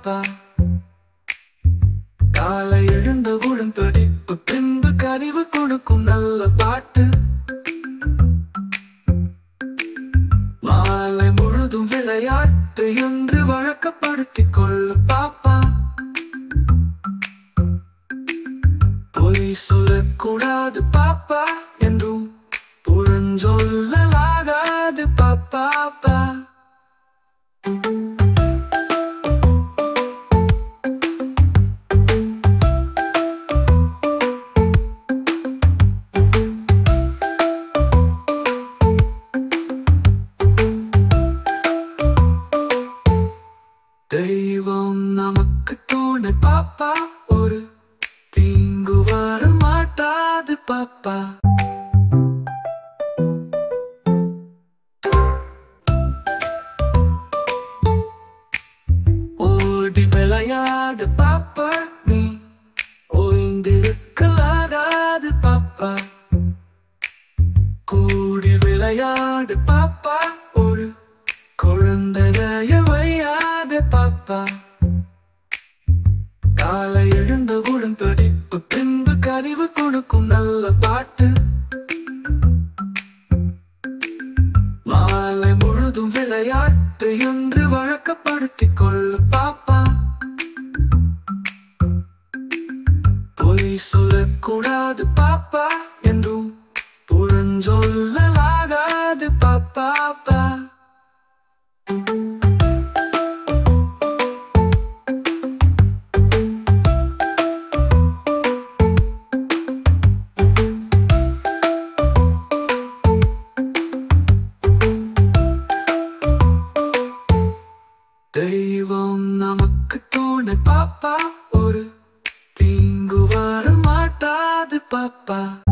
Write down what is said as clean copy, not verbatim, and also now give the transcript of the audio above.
பாப்பா. காலை எழுந்தவுடன் படிப்பு, பின்பு கனிவு கொடுக்கும் நல்ல பாட்டு. மாலை முழுதும் விளையாட்டு என்று வழக்கப்படுத்திக் கொள்ளு பாப்பா. பொய் சொல்லக்கூடாது பாப்பா, என்றும் புறஞ்சொல்லலாகாது பாப்பா. தெய்வம் நமக்கு துணை பாப்பா, ஒரு தீங்கு வர மாட்டாது பாப்பா. ஓடி விளையாடு பாப்பா, நீ ஓய்ந்திருக்கலாகாது பாப்பா. கூடி விளையாடு பாப்பா, ஒரு குழந்தைய வையாது பாப்பா. காலை எழுந்தவுடன் படிப்பு, பின்பு கனிவு கொடுக்கும் நல்ல பாட்டு. மாலை முழுதும் விளையாட்டு என்று வழக்கப்படுத்திக் கொள்ளு பாப்பா. பொய் சொல்லக்கூடாது பாப்பா, என்றும் புறஞ்சொல்லலாகாது பாப்பா. தெய்வம் நமக்கு துணை பாப்பா, ஒரு தீங்கு வர மாட்டாது பாப்பா.